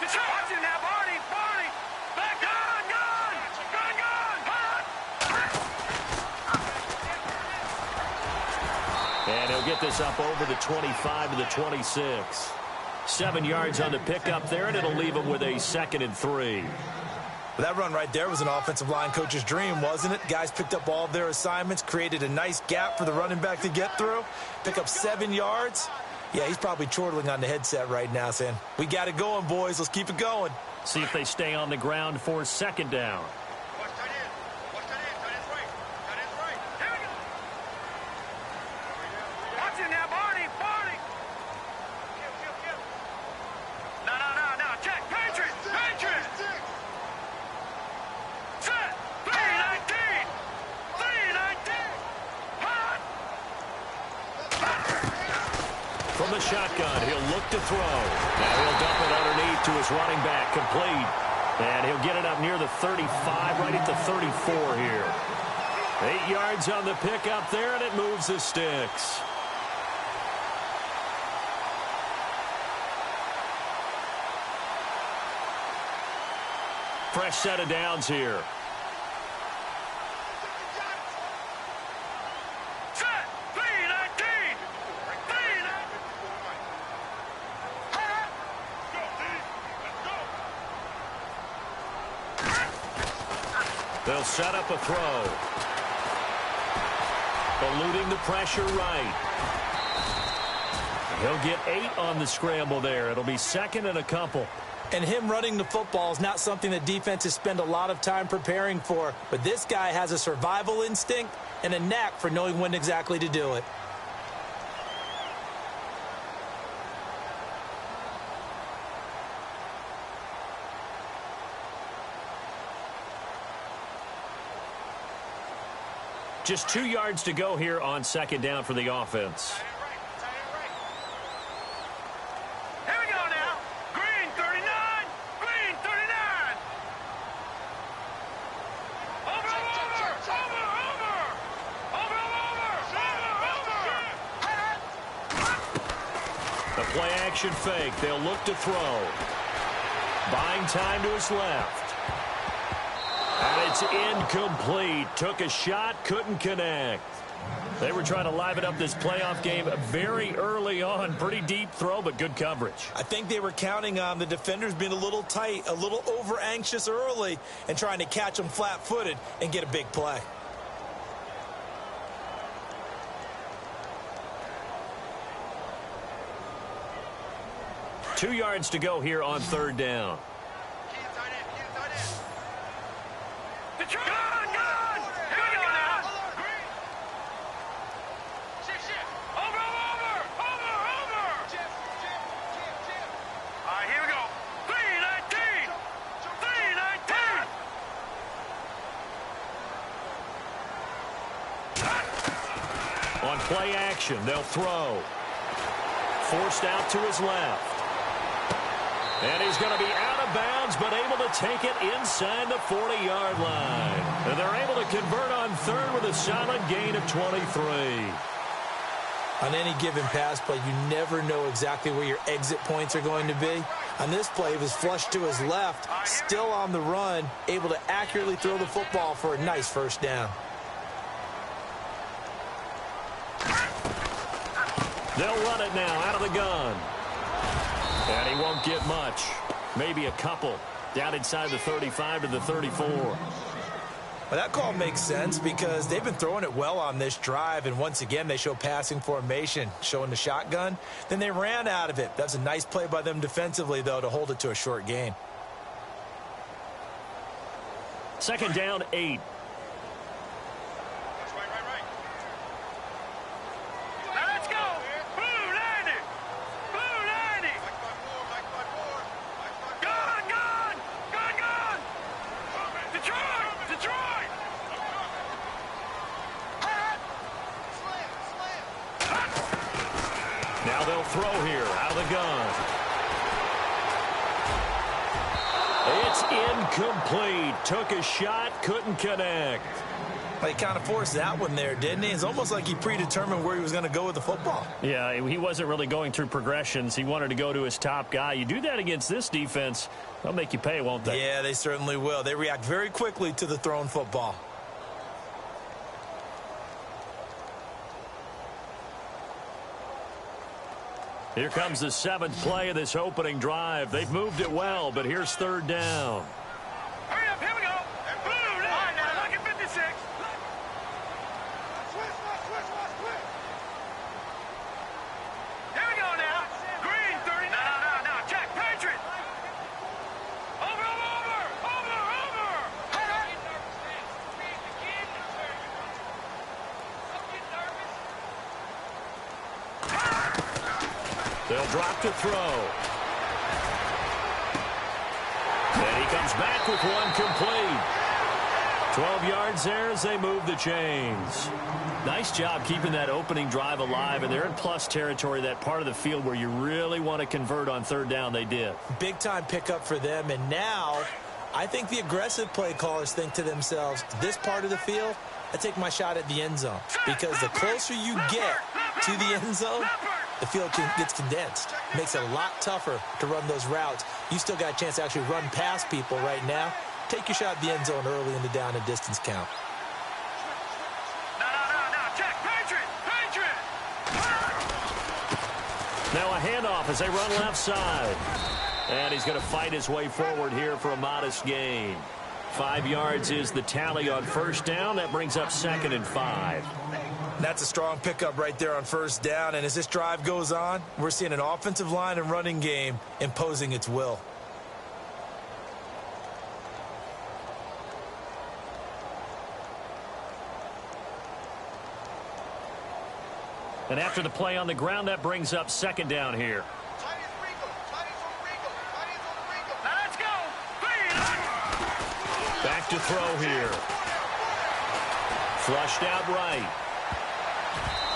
Watch it now, Barney! Barney! Back on! Gun! Gun! Gun! And he'll get this up over the 25 to the 26. 7 yards on the pickup there, and it'll leave him with a 2nd and 3. That run right there was an offensive line coach's dream, wasn't it? Guys picked up all of their assignments, created a nice gap for the running back to get through, pick up 7 yards. Yeah, he's probably chortling on the headset right now saying, we got it going, boys. Let's keep it going. See if they stay on the ground for 2nd down. Watch it now, Barney! Barney! No. Check! Patriots! Patriots! Set! 3-19! 3-19! Hot! From the shotgun, he'll look to throw. Now he'll dump it underneath to his running back, complete. And he'll get it up near the 35, right at the 34 here. 8 yards on the pickup there, and it moves the sticks. Fresh set of downs here. Set! 3-19! 3-19! They'll set up a throw. Eluding the pressure right. He'll get 8 on the scramble there. It'll be 2nd and a couple. And him running the football is not something that defenses spend a lot of time preparing for. But this guy has a survival instinct and a knack for knowing when exactly to do it. Just 2 yards to go here on 2nd down for the offense. Here we go now. Green 39. Green 39. Over. The play action fake. They'll look to throw. Buying time to his left. And it's incomplete. Took a shot, couldn't connect. They were trying to liven up this playoff game very early on. Pretty deep throw, but good coverage. I think they were counting on the defenders being a little tight, a little over-anxious early, and trying to catch them flat-footed and get a big play. Two yards to go here on 3rd down. On play action, they'll throw. Forced out to his left. And he's going to be out of bounds, but able to take it inside the 40-yard line. And they're able to convert on 3rd with a solid gain of 23. On any given pass play, you never know exactly where your exit points are going to be. On this play, it was flushed to his left, still on the run, able to accurately throw the football for a nice 1st down. They'll run it now out of the gun. And he won't get much. Maybe a couple. Down inside the 35 to the 34. Well, that call makes sense because they've been throwing it well on this drive, and once again they show passing formation, showing the shotgun. Then they ran out of it. That's a nice play by them defensively, though, to hold it to a short gain. 2nd down, 8. Now they'll throw here out of the gun. It's incomplete. Took a shot, couldn't connect. He kind of forced that one there, didn't he? It's almost like he predetermined where he was going to go with the football. Yeah, he wasn't really going through progressions. He wanted to go to his top guy. You do that against this defense, they'll make you pay, won't they? Yeah, they certainly will. They react very quickly to the thrown football. Here comes the 7th play of this opening drive. They've moved it well, but here's 3rd down. Hurry up, here we go. Blue, all right, now, look at 56. Here we go now. Green, 30. No, check, Patriot. Over. They'll drop to throw. And he comes back with one complete. 12 yards there as they move the chains. Nice job keeping that opening drive alive, and they're in plus territory, that part of the field where you really want to convert on 3rd down. They did. Big-time pickup for them, and now I think the aggressive play callers think to themselves, this part of the field, I take my shot at the end zone, because the closer you get to the end zone, the field gets condensed. Makes it a lot tougher to run those routes. You still got a chance to actually run past people right now. Take your shot at the end zone early in the down and distance count. No, check, Patriot. Now a handoff as they run left side. And he's going to fight his way forward here for a modest gain. 5 yards is the tally on 1st down. That brings up 2nd and 5. That's a strong pickup right there on 1st down. And as this drive goes on, we're seeing an offensive line and running game imposing its will. And after the play on the ground, that brings up 2nd down here. Let's go. Back to throw here. Flushed out right.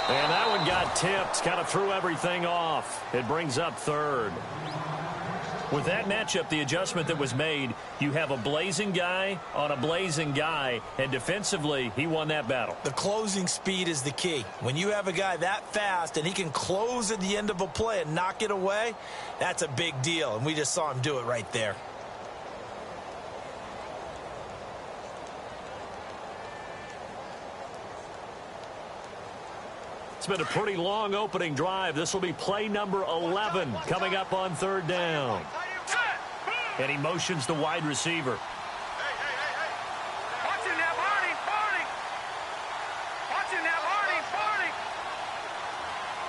And that one got tipped, kind of threw everything off. It brings up 3rd. With that matchup, the adjustment that was made, you have a blazing guy on a blazing guy, and defensively, he won that battle. The closing speed is the key. When you have a guy that fast and he can close at the end of a play and knock it away, that's a big deal, and we just saw him do it right there. It's been a pretty long opening drive. This will be play number 11 coming up on 3rd down. And he motions the wide receiver. Watch him now, Barney. Watch him now, Barney.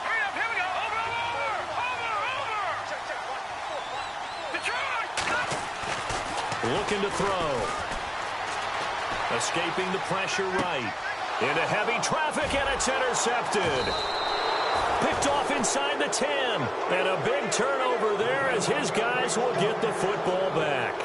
Hurry up, here we go. Over. Detroit. Looking to throw. Escaping the pressure right. Into heavy traffic, and it's intercepted. Picked off inside the 10. And a big turnover there as his guys will get the football back.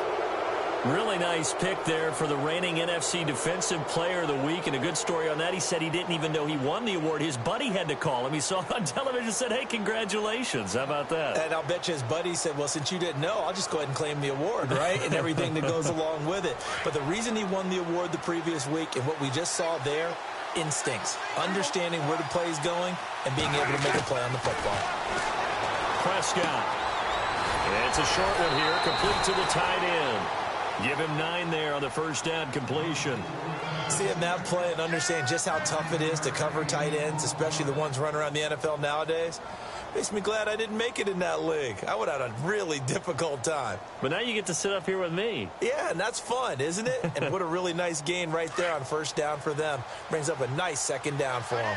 Really nice pick there for the reigning NFC Defensive Player of the Week. And a good story on that. He said he didn't even know he won the award. His buddy had to call him. He saw it on television and said, hey, congratulations. How about that? And I'll bet you his buddy said, well, since you didn't know, I'll just go ahead and claim the award, right? And everything that goes along with it. But the reason he won the award the previous week and what we just saw there, instincts, understanding where the play is going and being able to make a play on the football. Prescott. And it's a short one here, complete to the tight end. Give him 9 there on the 1st down completion. Seeing that play and understand just how tough it is to cover tight ends, especially the ones running around the NFL nowadays, makes me glad I didn't make it in that league. I would have had a really difficult time. But now you get to sit up here with me. Yeah, and that's fun, isn't it? And what a really nice gain right there on 1st down for them. Brings up a nice 2nd down for them.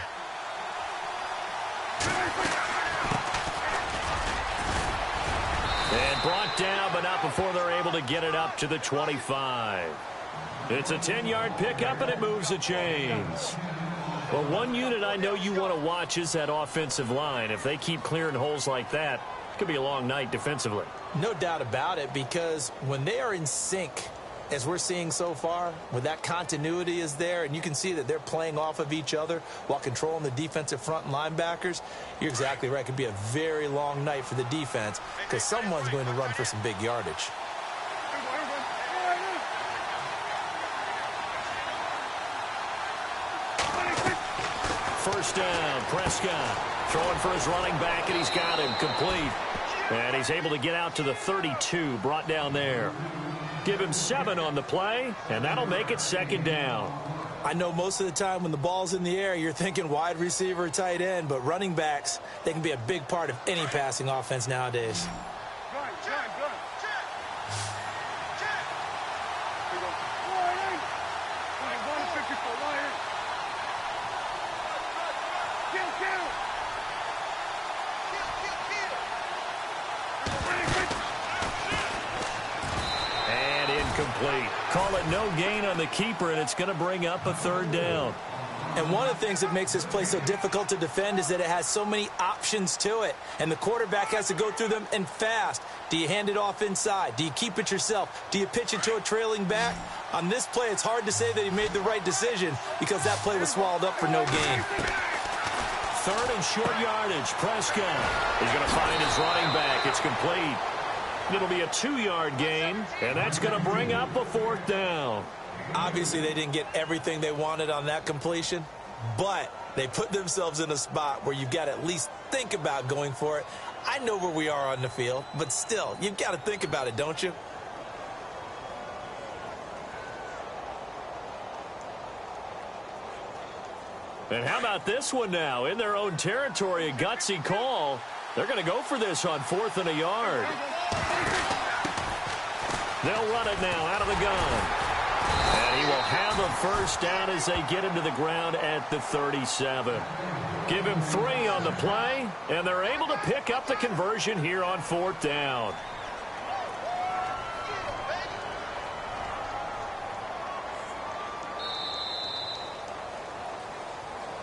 And brought down, but not before they're able to get it up to the 25. It's a 10-yard pickup, and it moves the chains. Well, one unit I know you want to watch is that offensive line. If they keep clearing holes like that, it could be a long night defensively. No doubt about it, because when they are in sync, as we're seeing so far, when that continuity is there, and you can see that they're playing off of each other while controlling the defensive front and linebackers, you're exactly right. It could be a very long night for the defense because someone's going to run for some big yardage. first down. Prescott throwing for his running back, and he's got him complete. And he's able to get out to the 32, brought down there. Give him 7 on the play, and that'll make it second down. I know most of the time when the ball's in the air, you're thinking wide receiver, tight end, but running backs, they can be a big part of any passing offense nowadays. Complete. Call it no gain on the keeper, and it's going to bring up a third down. And one of the things that makes this play so difficult to defend is that it has so many options to it, and the quarterback has to go through them and fast. Do you hand it off inside? Do you keep it yourself? Do you pitch it to a trailing back? On this play, it's hard to say that he made the right decision because that play was swallowed up for no gain. Third and short yardage. Prescott is going to find his running back. It's complete. It'll be a 2-yard gain, and that's going to bring up a fourth down. Obviously, they didn't get everything they wanted on that completion, but they put themselves in a spot where you've got to at least think about going for it. I know where we are on the field, but still, you've got to think about it, don't you? And how about this one now? In their own territory, a gutsy call. They're going to go for this on 4th and a yard. They'll run it now out of the gun. And he will have a first down as they get him to the ground at the 37. Give him 3 on the play, and they're able to pick up the conversion here on 4th down.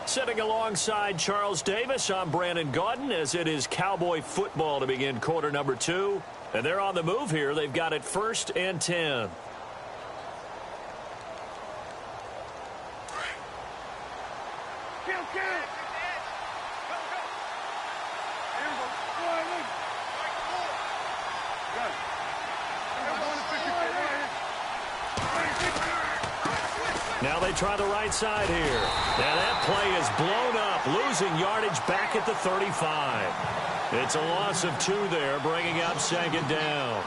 Sitting alongside Charles Davis, I'm Brandon Gaudin, as it is Cowboy football to begin quarter number 2. And they're on the move here. They've got it 1st and 10. Now they try the right side here. Now that play is blown up, losing yardage back at the 35. It's a loss of 2 there, bringing up second down.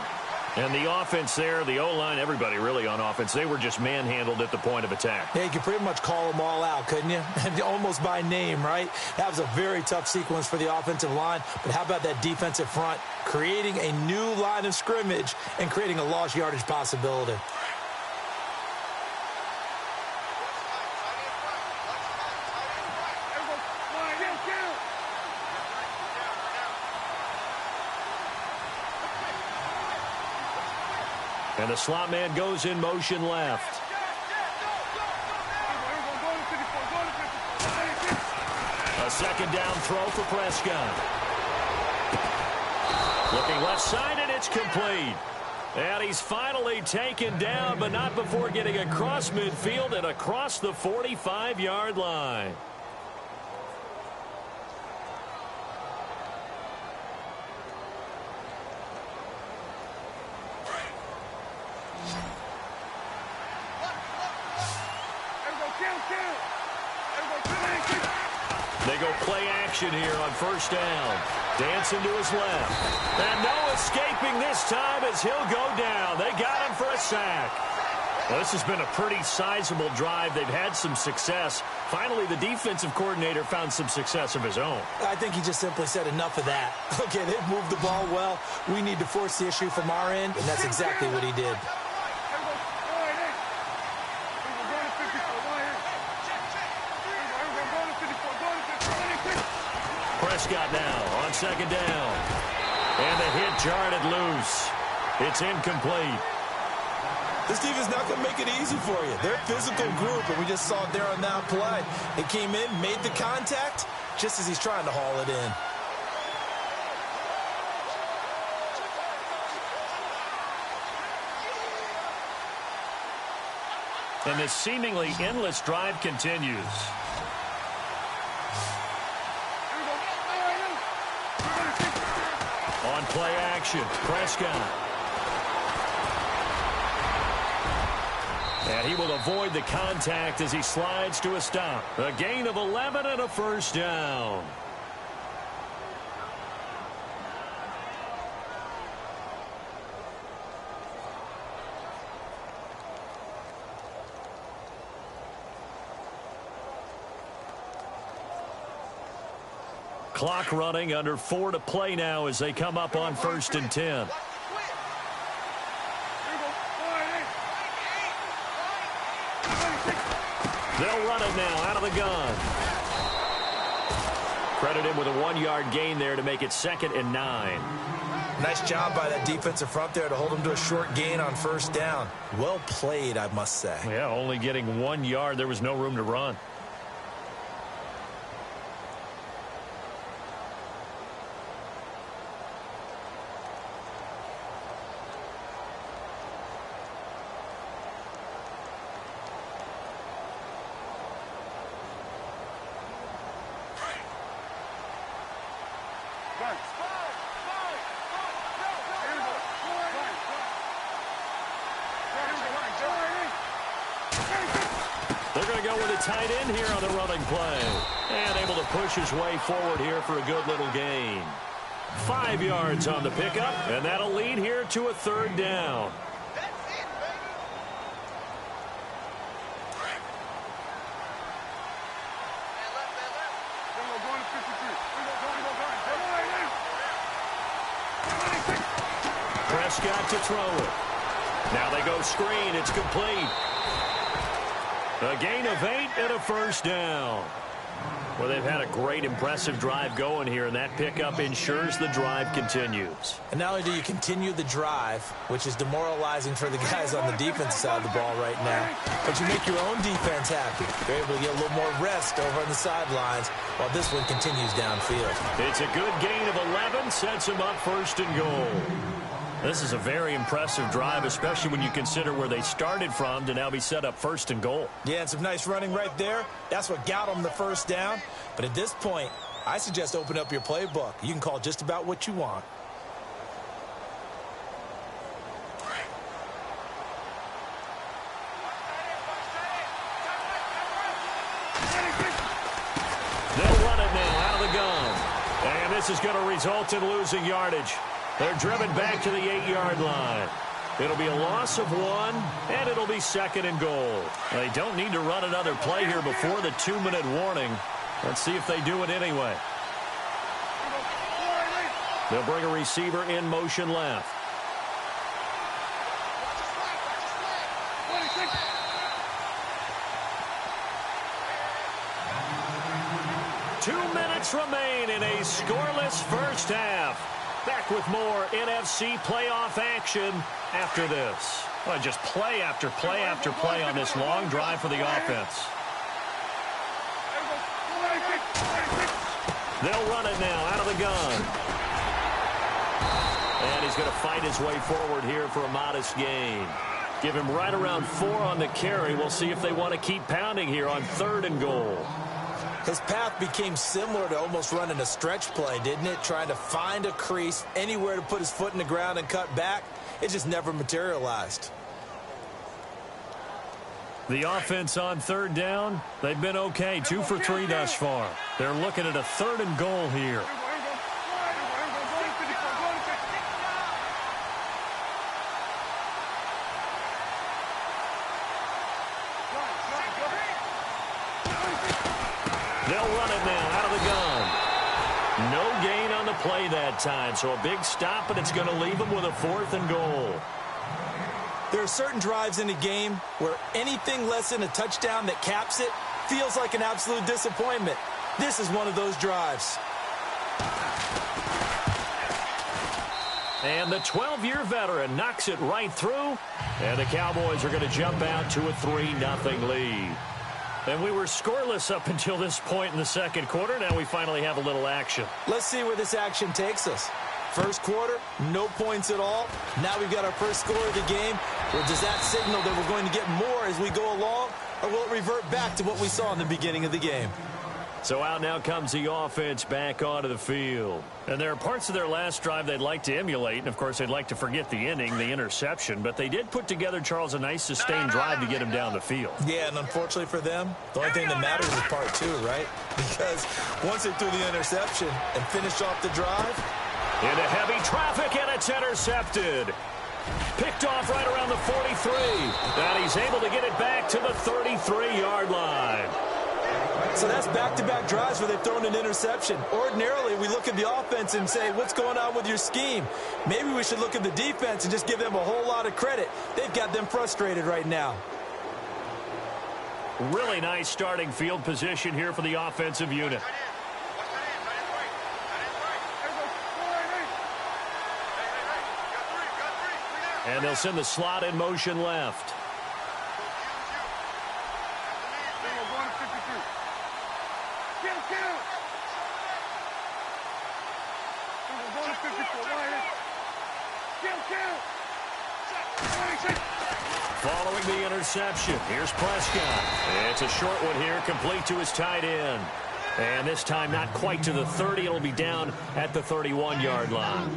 And the offense there, the O-line, everybody really on offense, they were just manhandled at the point of attack. Yeah, you could pretty much call them all out, couldn't you? Almost by name, right? That was a very tough sequence for the offensive line. But how about that defensive front, creating a new line of scrimmage and creating a lost yardage possibility? And the slot man goes in motion left. A second down throw for Prescott. Looking left side, and it's complete. And he's finally taken down, but not before getting across midfield and across the 45-yard line. They go play action here on first down. Dancing to his left. And no escaping this time as he'll go down. They got him for a sack. Well, this has been a pretty sizable drive. They've had some success. Finally, the defensive coordinator found some success of his own. I think he just simply said enough of that. Okay, they've moved the ball well. We need to force the issue from our end, and that's exactly what he did. Prescott now on second down. And the hit jarred it loose. It's incomplete. This defense not going to make it easy for you. They're a physical group, and we just saw it there on that play. It came in, made the contact, just as he's trying to haul it in. And this seemingly endless drive continues. On play action, Prescott. And he will avoid the contact as he slides to a stop. A gain of 11 and a first down. Clock running, under 4 to play now as they come up on 1st and 10. They'll run it now out of the gun. Credited with a 1-yard gain there to make it 2nd and 9. Nice job by that defensive front there to hold him to a short gain on 1st down. Well played, I must say. Yeah, only getting 1 yard. There was no room to run. They're going to go with a tight end here on the running play. And able to push his way forward here for a good little gain. 5 yards on the pickup, and that'll lead here to a 3rd down. Prescott to throw it. Now they go screen. It's complete. A gain of 8 and a first down. Well, they've had a great, impressive drive going here, and that pickup ensures the drive continues. And not only do you continue the drive, which is demoralizing for the guys on the defense side of the ball right now, but you make your own defense happy. You're able to get a little more rest over on the sidelines while this one continues downfield. It's a good gain of 11, sets them up 1st and goal. This is a very impressive drive, especially when you consider where they started from to now be set up 1st and goal. Yeah, and some nice running right there. That's what got them the 1st down. But at this point, I suggest open up your playbook. You can call just about what you want. They'll run it now out of the gun. And this is going to result in losing yardage. They're driven back to the 8-yard line. It'll be a loss of 1, and it'll be 2nd and goal. They don't need to run another play here before the 2-minute warning. Let's see if they do it anyway. They'll bring a receiver in motion left. Remain in a scoreless first half. Back with more NFC playoff action after this. Well, just play after play after play on this long drive for the offense. They'll run it now out of the gun. And he's going to fight his way forward here for a modest gain. Give him right around 4 on the carry. We'll see if they want to keep pounding here on 3rd and goal. His path became similar to almost running a stretch play, didn't it? Trying to find a crease, anywhere to put his foot in the ground and cut back. It just never materialized. The offense on 3rd down, they've been okay. 2 for 3 thus far. They're looking at a 3rd and goal here. They'll run it now out of the gun. No gain on the play that time, so a big stop, and it's going to leave them with a 4th and goal. There are certain drives in a game where anything less than a touchdown that caps it feels like an absolute disappointment. This is one of those drives. And the 12-year veteran knocks it right through, and the Cowboys are going to jump out to a 3-0 lead. And we were scoreless up until this point in the 2nd quarter. Now we finally have a little action. Let's see where this action takes us. First quarter, no points at all. Now we've got our first score of the game. Or does that signal that we're going to get more as we go along? Or will it revert back to what we saw in the beginning of the game? So out now comes the offense back onto the field. And there are parts of their last drive they'd like to emulate. And, of course, they'd like to forget the inning, the interception. But they did put together, Charles, a nice sustained drive to get him down the field. Yeah, and unfortunately for them, the only thing that matters is part two, right? Because once they threw the interception and finished off the drive. Into heavy traffic, and it's intercepted. Picked off right around the 43. And he's able to get it back to the 33-yard line. So that's back-to-back drives where they've thrown an interception. Ordinarily, we look at the offense and say, what's going on with your scheme? Maybe we should look at the defense and just give them a whole lot of credit. They've got them frustrated right now. Really nice starting field position here for the offensive unit. And they'll send the slot in motion left. Following the interception, here's Prescott. It's a short one here, complete to his tight end. And this time not quite to the 30. It'll be down at the 31-yard line.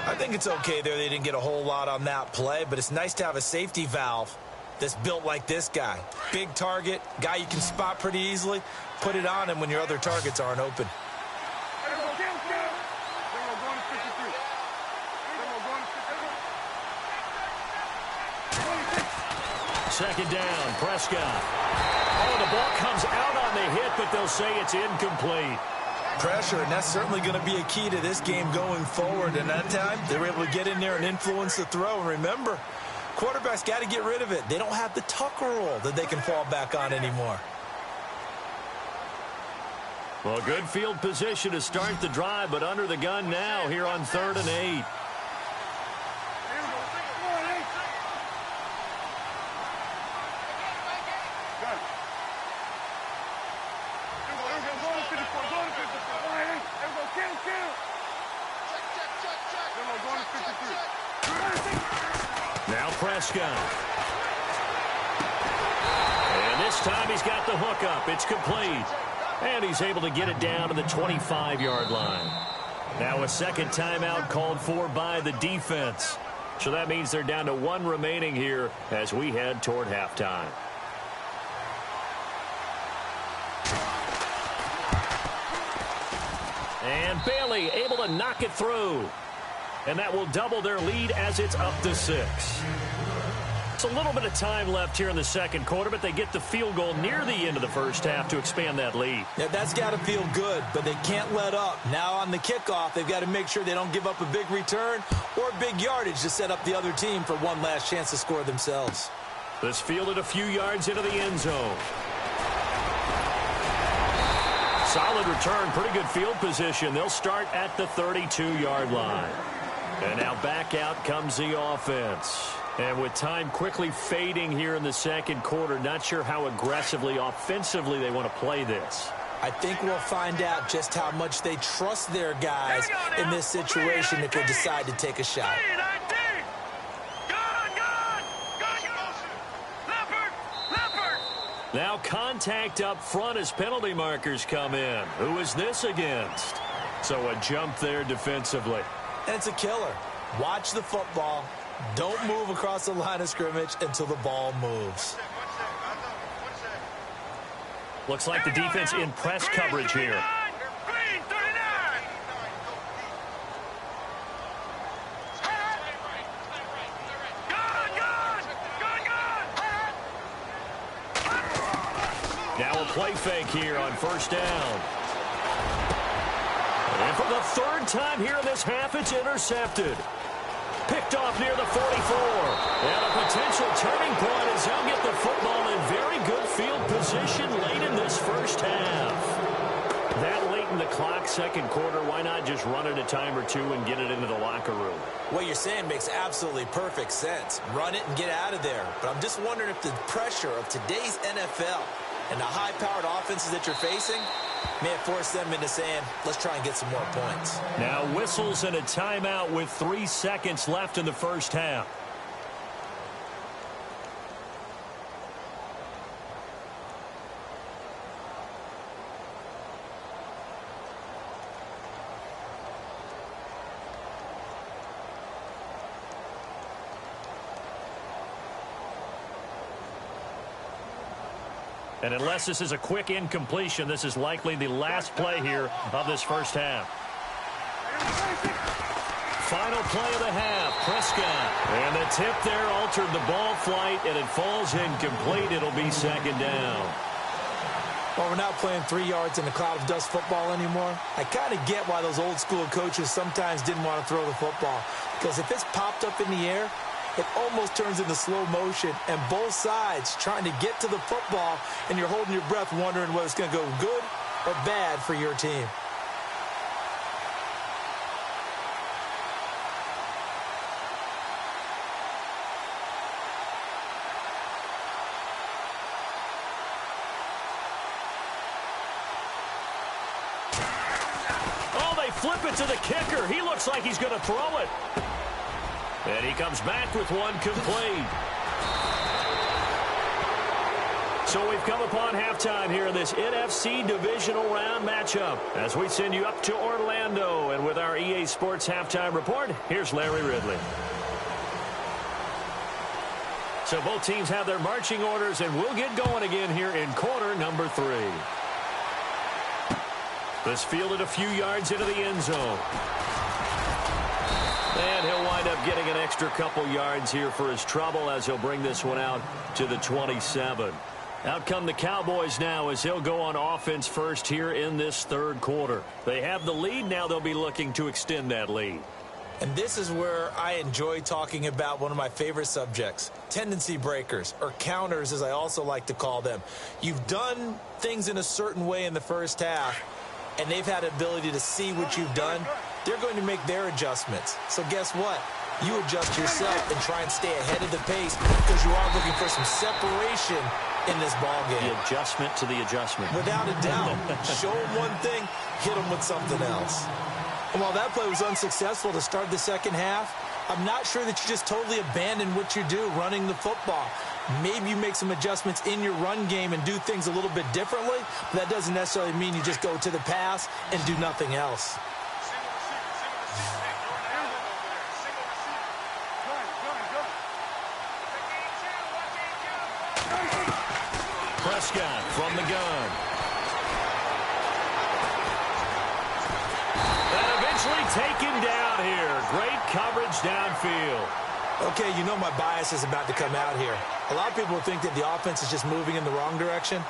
I think it's okay there. They didn't get a whole lot on that play, but it's nice to have a safety valve that's built like this guy. Big target, guy you can spot pretty easily. Put it on him when your other targets aren't open. Second down, Prescott. Oh, the ball comes out on the hit, but they'll say it's incomplete. Pressure, and that's certainly going to be a key to this game going forward. And that time, they were able to get in there and influence the throw. And remember, quarterbacks got to get rid of it. They don't have the Tucker rule that they can fall back on anymore. Well, good field position to start the drive, but under the gun now here on 3rd and 8. Now Prescott. And this time he's got the hook up. It's complete. And he's able to get it down to the 25-yard line. Now a second timeout called for by the defense. So that means they're down to one remaining here as we head toward halftime. And Bailey able to knock it through. And that will double their lead as it's up to 6. It's a little bit of time left here in the second quarter, but they get the field goal near the end of the first half to expand that lead. Yeah, that's got to feel good, but they can't let up. Now on the kickoff, they've got to make sure they don't give up a big return or big yardage to set up the other team for one last chance to score themselves. This fielded a few yards into the end zone. Solid return, pretty good field position. They'll start at the 32-yard line. And now back out comes the offense. And with time quickly fading here in the second quarter, not sure how aggressively, offensively they want to play this. I think we'll find out just how much they trust their guys in this situation if they decide to take a shot. Now contact up front as penalty markers come in. Who is this against? So a jump there defensively. And it's a killer. Watch the football. Don't move across the line of scrimmage until the ball moves. Looks like the defense in press coverage here. Now a play fake here on first down. And for the third time here in this half, it's intercepted. Picked off near the 44. And a potential turning point as they'll get the football in very good field position late in this first half. That late in the clock, second quarter, why not just run it a time or two and get it into the locker room? What you're saying makes absolutely perfect sense. Run it and get out of there. But I'm just wondering if the pressure of today's NFL and the high-powered offenses that you're facing may have forced them into saying, let's try and get some more points. Now whistles and a timeout with 3 seconds left in the first half. And unless this is a quick incompletion, this is likely the last play here of this first half. Final play of the half, Prescott. And the tip there altered the ball flight, and it falls incomplete. It'll be second down. Well, we're not playing 3 yards in a cloud of dust football anymore. I kind of get why those old school coaches sometimes didn't want to throw the football. Because if it's popped up in the air, it almost turns into slow motion. And both sides trying to get to the football, and you're holding your breath wondering whether it's going to go good or bad for your team. Flip it to the kicker. He looks like he's going to throw it. And he comes back with one complete. So we've come upon halftime here in this NFC divisional round matchup as we send you up to Orlando. And with our EA Sports halftime report, here's Larry Ridley. So both teams have their marching orders, and we'll get going again here in quarter number 3. This fielded a few yards into the end zone. And he'll wind up getting an extra couple yards here for his trouble as he'll bring this one out to the 27. Out come the Cowboys now as he'll go on offense first here in this third quarter. They have the lead. Now they'll be looking to extend that lead. And this is where I enjoy talking about one of my favorite subjects, tendency breakers, or counters as I also like to call them. You've done things in a certain way in the first half, and they've had the ability to see what you've done. They're going to make their adjustments. So guess what? You adjust yourself and try and stay ahead of the pace because you are looking for some separation in this ball game. The adjustment to the adjustment. Without a doubt. Show them one thing, hit them with something else. And while that play was unsuccessful to start the second half, I'm not sure that you just totally abandon what you do running the football. Maybe you make some adjustments in your run game and do things a little bit differently, but that doesn't necessarily mean you just go to the pass and do nothing else. Prescott from the gun. And eventually taken down here. Great coverage downfield. Okay, you know my bias is about to come out here. A lot of people think that the offense is just moving in the wrong direction.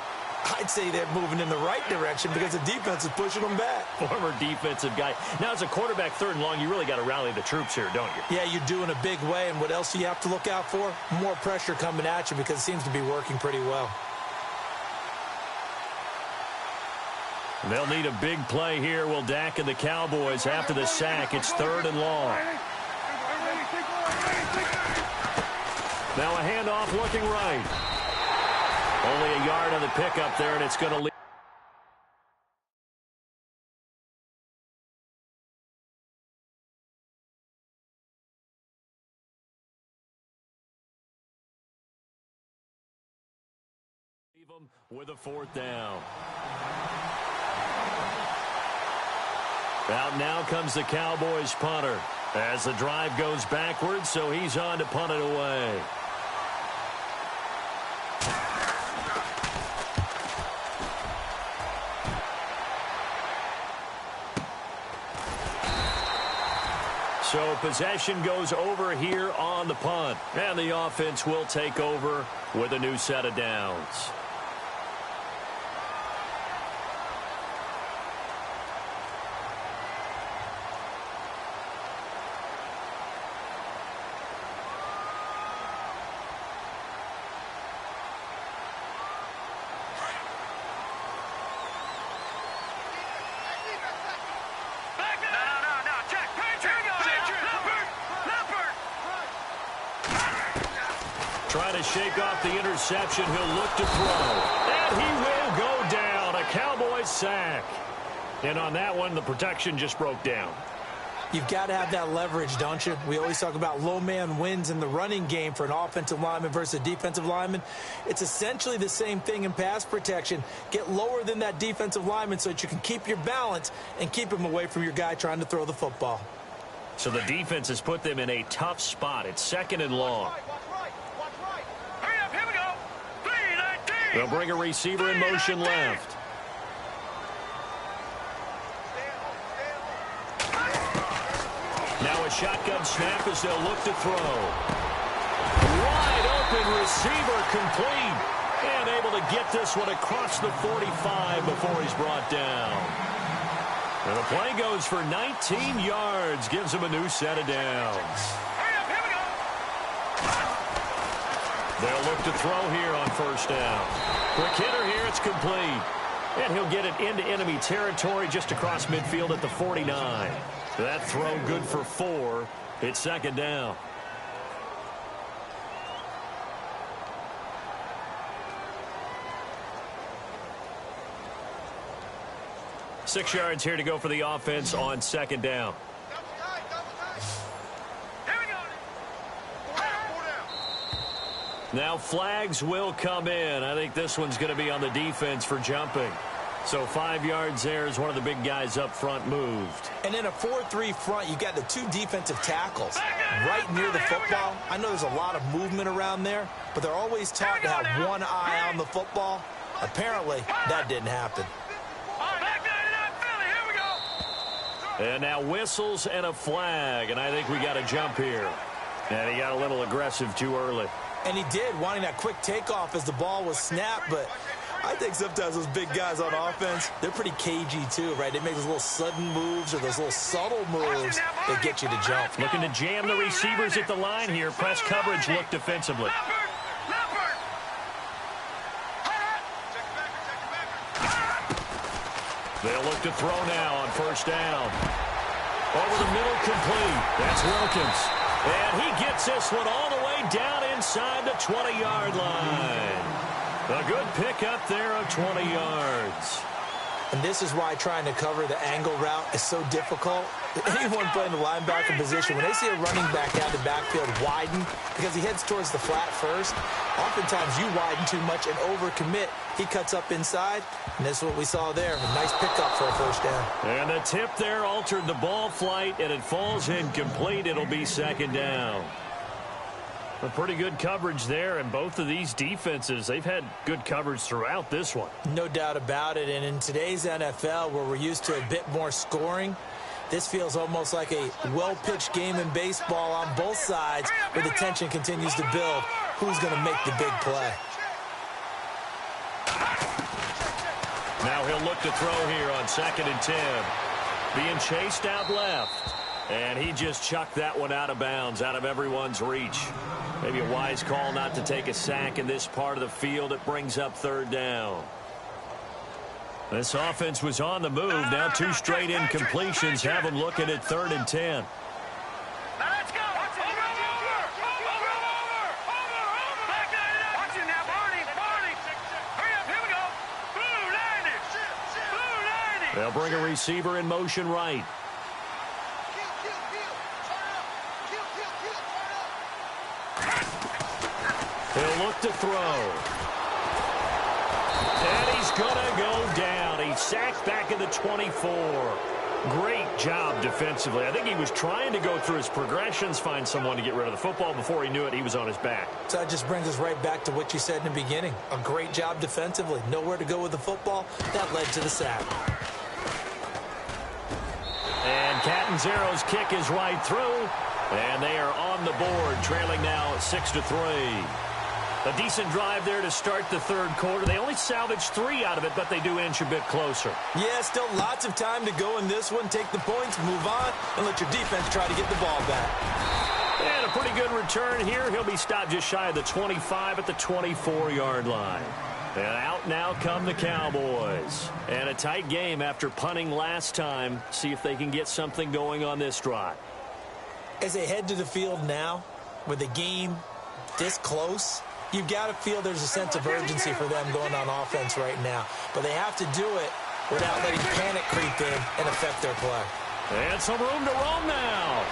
I'd say they're moving in the right direction because the defense is pushing them back. Former defensive guy. Now, as a quarterback, third and long, you really got to rally the troops here, don't you? Yeah, you do in a big way. And what else do you have to look out for? More pressure coming at you because it seems to be working pretty well. They'll need a big play here. Will Dak and the Cowboys after the sack. It's third and long. Now a handoff looking right. Only a yard on the pickup there, and it's going to leave them with a fourth down. Out now comes the Cowboys punter as the drive goes backwards, so he's on to punt it away. So possession goes over here on the punt, and the offense will take over with a new set of downs. Trying to shake off the interception. He'll look to throw. And he will go down. A Cowboys sack. And on that one, the protection just broke down. You've got to have that leverage, don't you? We always talk about low man wins in the running game for an offensive lineman versus a defensive lineman. It's essentially the same thing in pass protection. Get lower than that defensive lineman so that you can keep your balance and keep him away from your guy trying to throw the football. So the defense has put them in a tough spot. It's second and long. Hurry up, here we go. 3:19. They'll bring a receiver in motion left. Now a shotgun snap as they'll look to throw. Wide open receiver complete. And able to get this one across the 45 before he's brought down. And the play goes for 19 yards. Gives him a new set of downs. They'll look to throw here on first down. Quick hitter here. It's complete. And he'll get it into enemy territory just across midfield at the 49. That throw good for 4. It's second down. Six yards here to go for the offense on second down. Now flags will come in. I think this one's going to be on the defense for jumping. So 5 yards there as one of the big guys up front moved. And in a 4-3 front, you got the 2 defensive tackles right near the football. I know there's a lot of movement around there, but they're always taught to have one eye on the football. Apparently, that didn't happen. And now whistles and a flag, and I think we got a jump here. And he got a little aggressive too early. And he did, wanting that quick takeoff as the ball was snapped, but I think sometimes those big guys on offense, they're pretty cagey too, right? They make those little sudden moves or those little subtle moves that get you to jump. Looking to jam the receivers at the line here. Press coverage look defensively. They'll look to throw now on first down. Over the middle, complete. That's Wilkins. And he gets this one all the way down inside the 20-yard line. A good pickup there of 20 yards. And this is why trying to cover the angle route is so difficult. Anyone playing the linebacker position, when they see a running back out the backfield widen because he heads towards the flat first, oftentimes you widen too much and overcommit. He cuts up inside, and this is what we saw there. A nice pickup for a first down. And the tip there altered the ball flight, and it falls incomplete. It'll be second down. A pretty good coverage there, and both of these defenses, they've had good coverage throughout this one. No doubt about it, and in today's NFL, where we're used to a bit more scoring, this feels almost like a well-pitched game in baseball on both sides where the tension continues to build. Who's going to make the big play? Now he'll look to throw here on 2nd and 10. Being chased out left. And he just chucked that one out of bounds, out of everyone's reach. Maybe a wise call not to take a sack in this part of the field. It brings up third down. This offense was on the move. Now 2 straight incompletions have them looking at 3rd and 10. They'll bring a receiver in motion right. He'll look to throw. And he's going to go down. He's sacked back at the 24. Great job defensively. I think he was trying to go through his progressions, find someone to get rid of the football. Before he knew it, he was on his back. So that just brings us right back to what you said in the beginning. A great job defensively. Nowhere to go with the football. That led to the sack. And Catanzaro's kick is right through. And they are on the board, trailing now 6-3. A decent drive there to start the third quarter. They only salvaged 3 out of it, but they do inch a bit closer. Yeah, still lots of time to go in this one. Take the points, move on, and let your defense try to get the ball back. And a pretty good return here. He'll be stopped just shy of the 25 at the 24-yard line. And out now come the Cowboys. And a tight game after punting last time. See if they can get something going on this drive. As they head to the field now, with the game this close, you've got to feel there's a sense of urgency for them going on offense right now. But they have to do it without letting panic creep in and affect their play. And some room to roam now.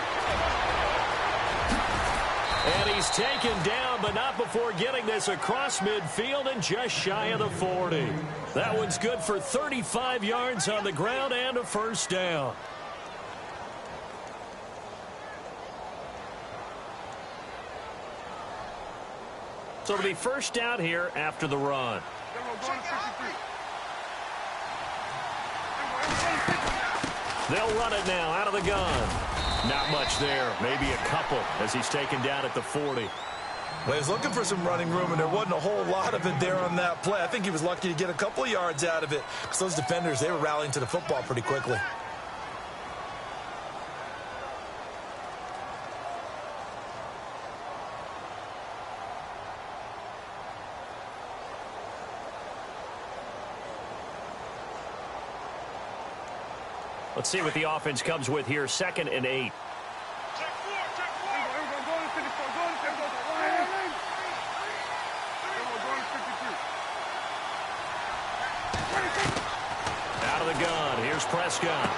And he's taken down, but not before getting this across midfield and just shy of the 40. That one's good for 35 yards on the ground and a first down. So it'll be first down here after the run. They'll run it now out of the gun. Not much there. Maybe a couple as he's taken down at the 40. Well, he was looking for some running room, and there wasn't a whole lot of it there on that play. I think he was lucky to get a couple of yards out of it because those defenders, they were rallying to the football pretty quickly. Let's see what the offense comes with here. 2nd and 8. Out of the gun. Here's Prescott.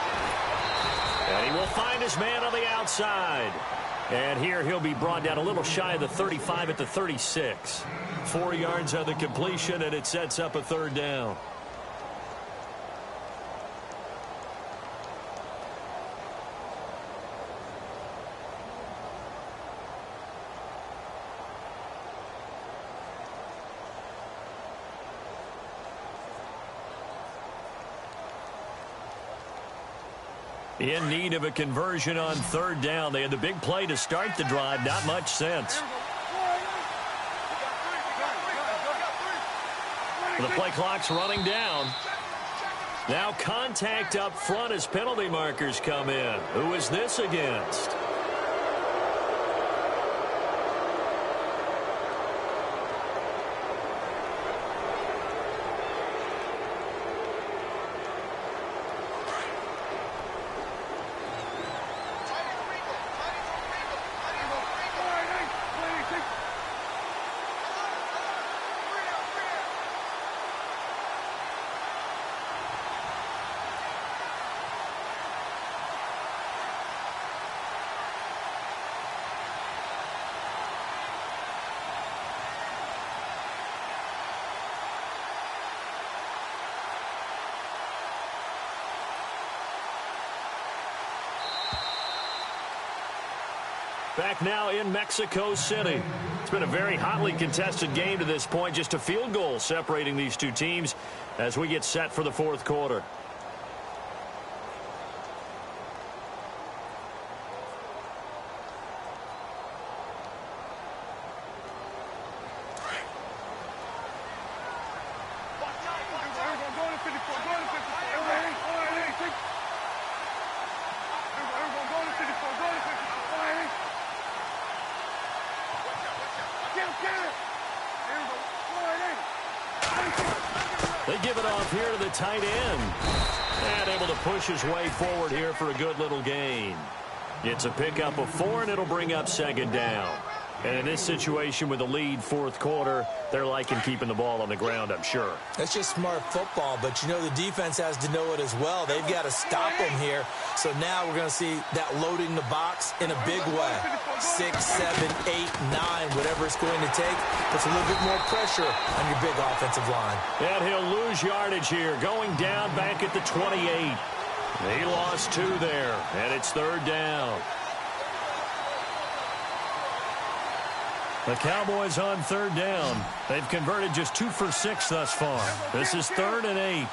And he will find his man on the outside. And here he'll be brought down a little shy of the 35 at the 36. 4 yards on the completion, and it sets up a 3rd down. In need of a conversion on 3rd down. They had the big play to start the drive. Not much sense. The play clock's running down. Now contact up front as penalty markers come in. Who is this against? Back now in Mexico City. It's been a very hotly contested game to this point. Just a field goal separating these two teams as we get set for the 4th quarter. They give it off here to the tight end. And able to push his way forward here for a good little gain. It's a pickup of 4, and it'll bring up 2nd down. And in this situation with the lead 4th quarter, they're liking keeping the ball on the ground, I'm sure. That's just smart football, but you know the defense has to know it as well. They've got to stop them here. So now we're going to see that loading the box in a big way. 6, 7, 8, 9, whatever it's going to take, puts a little bit more pressure on your big offensive line. And he'll lose yardage here, going down back at the 28. He lost 2 there, and it's 3rd down. The Cowboys on 3rd down. They've converted just 2 for 6 thus far. This is 3rd and 8.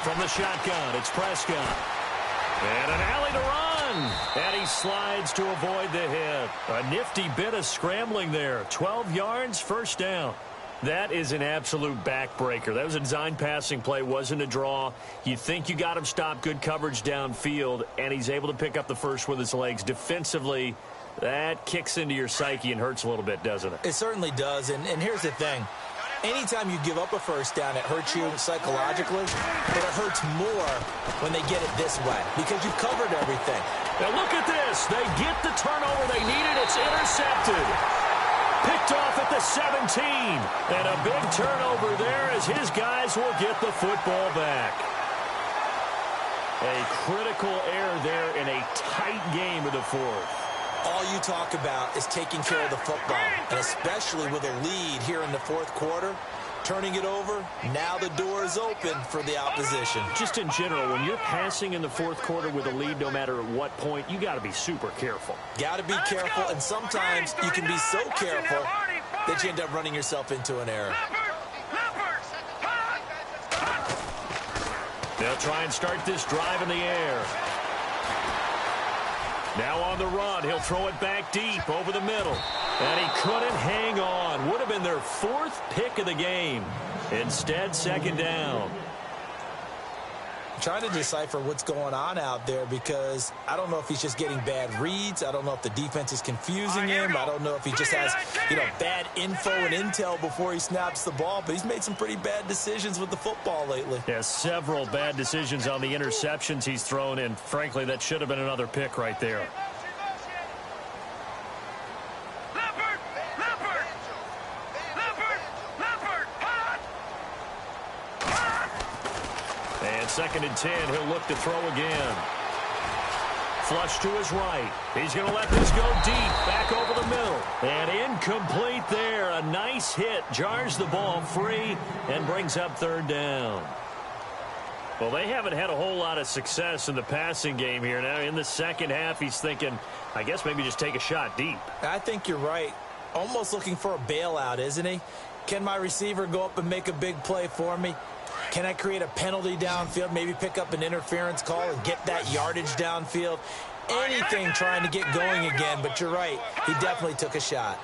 From the shotgun, it's Prescott. And an alley to run. And he slides to avoid the hit. A nifty bit of scrambling there. 12 yards, 1st down. That is an absolute backbreaker. That was a design passing play, wasn't a draw. You think you got him stopped, good coverage downfield, and he's able to pick up the first with his legs. Defensively, that kicks into your psyche and hurts a little bit, doesn't it? It certainly does, and here's the thing. Anytime you give up a 1st down, it hurts you psychologically, but it hurts more when they get it this way because you've covered everything. Now look at this. They get the turnover they needed. It's intercepted. Picked off at the 17. And a big turnover there as his guys will get the football back. A critical error there in a tight game of the 4th. All you talk about is taking care of the football, and especially with a lead here in the 4th quarter. turning it over. Now the door is open for the opposition. Just in general, when you're passing in the fourth quarter with a lead, no matter at what point, you got to be super careful. Got to be careful, and sometimes you can be so careful that you end up running yourself into an error. They'll try and start this drive in the air. Now on the run, he'll throw it back deep over the middle. And he couldn't hang on. Would have been their fourth pick of the game. Instead, second down. Trying to decipher what's going on out there because I don't know if he's just getting bad reads. I don't know if the defense is confusing him. I don't know if he just has, bad info and intel before he snaps the ball. But he's made some pretty bad decisions with the football lately. Yeah, several bad decisions on the interceptions he's thrown, and frankly, that should have been another pick right there. And 2nd and 10, he'll look to throw again. Flush to his right. He's going to let this go deep, back over the middle. And incomplete there. A nice hit, jars the ball free, and brings up 3rd down. Well, they haven't had a whole lot of success in the passing game here. Now, in the second half, he's thinking, I guess maybe just take a shot deep. I think you're right. Almost looking for a bailout, isn't he? Can my receiver go up and make a big play for me? Can I create a penalty downfield, maybe pick up an interference call and get that yardage downfield? Anything trying to get going again, but you're right. He definitely took a shot.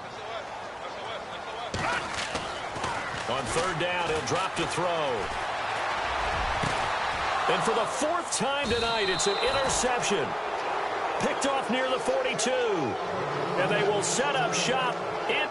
On 3rd down, he'll drop to throw. And for the 4th time tonight, it's an interception. Picked off near the 42. And they will set up shop in